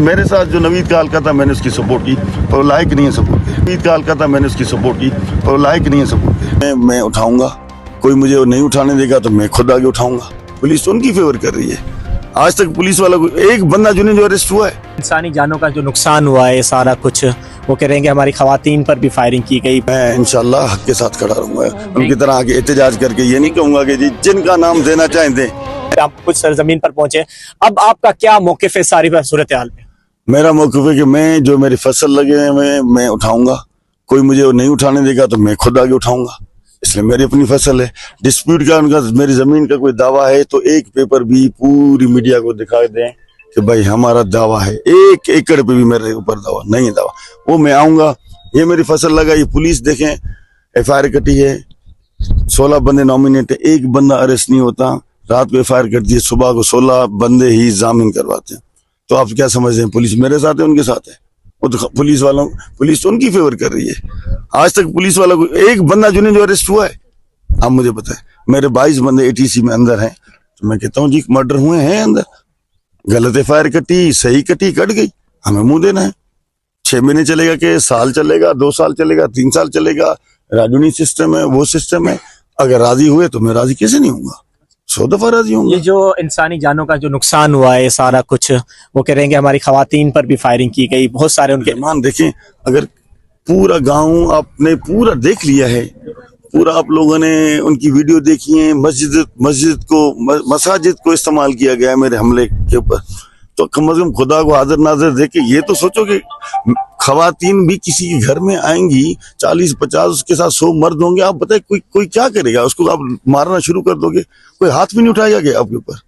मेरे साथ जो नवीद काल का था मैंने उसकी सपोर्ट की, पर लायक नहीं है सपोर्ट के। नवीद काल का था मैंने उसकी सपोर्ट की, पर लायक नहीं है सपोर्ट के। मैं उठाऊंगा, कोई मुझे नहीं उठाने देगा तो मैं खुद आगे उठाऊंगा। पुलिस तो उनकी फेवर कर रही है। आज तक पुलिस वाला एक बंदा जो अरेस्ट हुआ है। इंसानी जानों का जो नुकसान हुआ है सारा कुछ, वो कह रहे हैं कि हमारी खवातीन पर भी फायरिंग की गई। मैं इंशाल्लाह हक के साथ खड़ा रहूंगा, उनकी तरह आगे एहतजाज करके ये नहीं कहूंगा कि जी जिनका नाम देना चाहें दें। आप कुछ सरजमीन पर पहुंचे, अब आपका क्या मौक़िफ़ है सारी सूरत हाल में? मेरा मौक़िफ़ है कि मैं जो मेरी फसल लगे हैं मैं उठाऊंगा, कोई मुझे नहीं उठाने देगा तो मैं खुद आगे उठाऊंगा। इसलिए मेरी अपनी फसल है। डिस्प्यूट का उनका मेरी जमीन का कोई दावा है तो एक पेपर भी पूरी मीडिया को दिखा दें कि भाई हमारा दावा है, 1 एकड़ पे भी मेरे ऊपर दावा नहीं है। दावा वो मैं आऊंगा, ये मेरी फसल लगा, ये पुलिस देखें FIR कटी है, 16 बंदे नॉमिनेट है, एक बंदा अरेस्ट नहीं होता। रात को FIR कटती है, सुबह को 16 बंदे ही जामीन करवाते हैं। तो आप क्या समझते हैं पुलिस मेरे साथ है उनके साथ है? वो तो पुलिस तो उनकी फेवर कर रही है। आज तक पुलिस वाला एक बंदा जो अरेस्ट हुआ है, आप मुझे पता है। मेरे 22 बंदे ATC में अंदर हैं, तो मैं कहता हूँ जी मर्डर हुए हैं अंदर। गलत FIR कटी, सही कटी, कट गई, हमें मुंह देना है। 6 महीने चलेगा कि साल चलेगा, 2 साल चलेगा, 3 साल चलेगा, राजूनी सिस्टम है, वो सिस्टम है। अगर राजी हुए तो मैं राजी कैसे नहीं होऊंगा, 100 दफा राजी होऊंगा। ये जो इंसानी जानों का जो नुकसान हुआ है सारा कुछ, वो कह रहे हैं कि हमारी खवातीन पर भी फायरिंग की गई। बहुत सारे उनके मान देखें, अगर पूरा गांव आपने पूरा देख लिया है, पूरा आप लोगों ने उनकी वीडियो देखी है, मसाजिद को इस्तेमाल किया गया है मेरे हमले के ऊपर, तो कम से कम खुदा को हाजिर नाजिर देख के ये तो सोचो कि खवातीन भी किसी के घर में आएंगी, 40-50 उसके साथ 100 मर्द होंगे। आप बताए कोई क्या करेगा? उसको आप मारना शुरू कर दोगे, कोई हाथ भी नहीं उठाएगा क्या आपके ऊपर?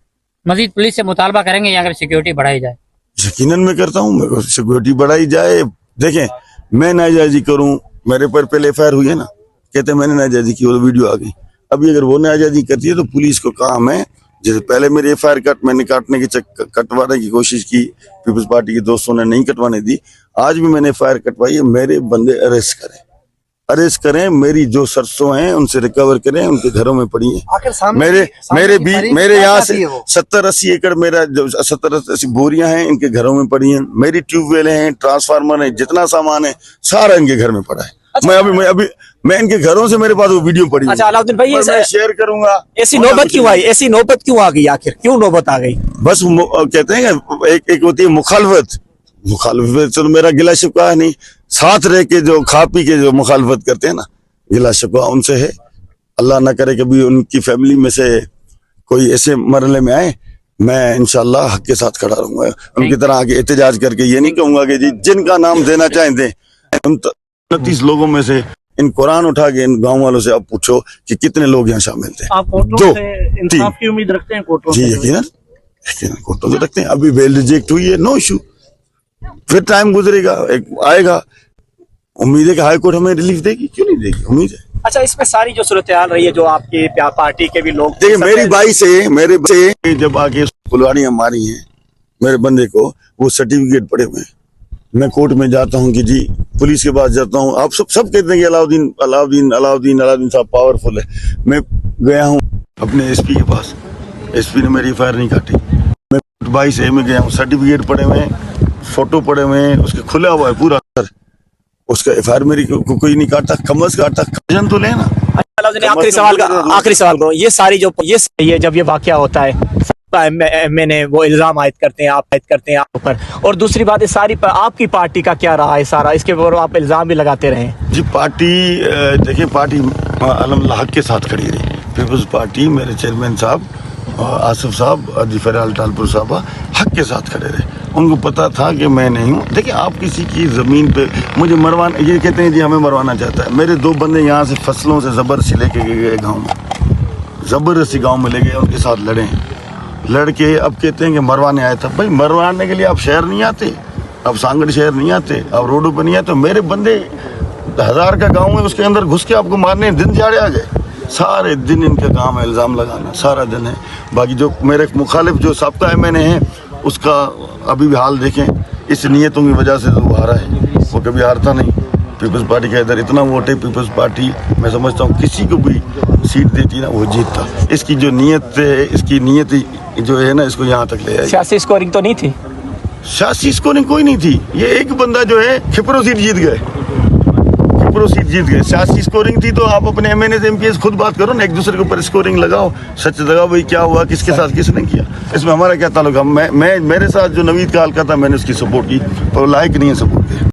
मजीद पुलिस से मुतालबा करेंगे या अगर सिक्योरिटी बढ़ाई जाए? यकीनन मैं करता हूँ, सिक्योरिटी बढ़ाई जाए। देखें, मैं नाजायजी करूँ, मेरे पर पहले FIR हुई है ना, कहते मैंने नाजायजी की, वो वीडियो आ गई। अभी अगर वो नाजायजी करती है तो पुलिस को काम है, जैसे पहले मेरी FIR मैंने कटवाने की कोशिश की, पीपल्स पार्टी के दोस्तों ने नहीं कटवाने दी। आज भी मैंने FIR कटवाई है। मेरे बंदे अरेस्ट करें, मेरी जो सरसों हैं उनसे रिकवर करें, उनके घरों में पड़ी हैं। मेरे यहाँ से 70-80 एकड़ मेरा 70-80 बोरियां हैं, इनके घरों में पड़ी हैं। मेरी ट्यूबवेल हैं, ट्रांसफार्मर है, जितना सामान है सारा इनके घर में पड़ा है। अच्छा। मैं इनके घरों से मेरे पास वो वीडियो पड़ी। अच्छा अलाउद्दीन भाई, ये शेयर करूंगा। ऐसी नौबत क्यों आई? ऐसी नौबत क्यों आ गई? आखिर क्यों नौबत आ गई? बस कहते हैं एक होती है मुखालफत तो मेरा गिला शिकवा नहीं, साथ रह के जो खा पी के जो मुखालफत करते हैं ना, गिला शिकवा उनसे है। अल्लाह ना करे कभी उनकी फैमिली में से कोई ऐसे मरले में आए। मैं इंशाल्लाह हक के साथ खड़ा रहूंगा, उनकी तरह आगे एहतजाज करके ये नहीं कहूंगा कि जी जिनका नाम देना चाहें दें। 29 लोगों में से इन कुरान उठा के इन गांव वालों से आप पूछो कि कितने लोग यहाँ शामिल थे। आप कोर्टों से इंसाफ की उम्मीद रखते हैं? कोर्टों जी यकीनन कोर्टों से रखते हैं। अभी बेल रिजेक्ट हुई है, नो इशू, फिर टाइम गुजरेगा, एक आएगा। उम्मीद है कि हाई कोर्ट हमें रिलीफ देगी, क्यों नहीं देगी, उम्मीद है। अच्छा, इसमें सारी जो सूरत हाल रही है, जो आपकी पार्टी के भी लोग देखिए, मेरे से जब आके फुलवाड़ियां मारी हैं मेरे बंदे को, वो सर्टिफिकेट पड़े हुए हैं। मैं कोर्ट में जाता हूँ कि जी पुलिस के पास जाता हूँ, आप सब कहते हैं कि अलाउद्दीन साहब पावरफुल है। मैं गया हूँ अपने SP के पास, SP ने मेरी FIR नहीं काटी। मैं 22A में गया हूँ, सर्टिफिकेट पड़े हुए हैं, फोटो पड़े हुए हैं, उसके खुला हुआ है पूरा, उसका FIR मेरी कोई नहीं काटता, कमस काटता, खजन तो लेना। आखिरी सवाल करो, ये सारी जो ये जब ये वाकया होता है, मैंने वो इल्जाम आयद करते हैं आप ऊपर, और दूसरी बात है सारी पर आपकी पार्टी का क्या रहा है सारा, इसके ऊपर आप इल्जाम भी लगाते रहे जी। पार्टी देखिए, पार्टी अल्हम्दुलिल्लाह हक के साथ खड़ी रही। पीपल्स पार्टी, मेरे चेयरमैन साहब आसिफ साहब, अजीफराल टालपुर साहब हक के साथ खड़े रहे। उनको पता था कि मैं नहीं हूँ। देखिए, आप किसी की ज़मीन पे मुझे ये कहते हैं जी हमें मरवाना चाहता है। मेरे 2 बंदे यहाँ से फसलों से ज़बरदस्ती लेके गए गाँव में, ज़बरदस्ती गाँव में ले गए, उनके साथ लड़के अब कहते हैं कि मरवाने आए था। भाई मरवाने के लिए आप शहर नहीं आते, आप सांगड़ शहर नहीं आते, आप रोडों पर नहीं आते। मेरे बंदे 1000 का गाँव है, उसके अंदर घुस के आपको मारने दिन दिहाड़े आ गए। सारे दिन इनका काम है इल्ज़ाम लगाना, सारा दिन है। बाकी जो मेरे मुखालिफ जो साब्ता है मैंने है, उसका अभी भी हाल देखें। इस नीयतों की वजह से तो वो हारा है, वो कभी हारता नहीं। पीपल्स पार्टी का इधर इतना वोट है, पीपल्स पार्टी मैं समझता हूँ किसी को भी सीट देती ना वो जीतता। इसकी जो नीयत है, इसकी नीयत जो है ना, इसको यहाँ तक ले आई। सियासी स्कोरिंग तो नहीं थी? सियासी स्कोरिंग कोई नहीं थी। ये एक बंदा जो है खिपरो सीट जीत गए, सियासी स्कोरिंग थी। तो आप अपने MNA MPs खुद बात करो ना, एक दूसरे के ऊपर स्कोरिंग लगाओ, सच लगाओ भाई क्या हुआ, किसके साथ किसने किया, इसमें हमारा क्या ताल्लुक। मैं मेरे साथ जो नवीद का हल्का था मैंने उसकी सपोर्ट की, और लायक नहीं है सपोर्ट के।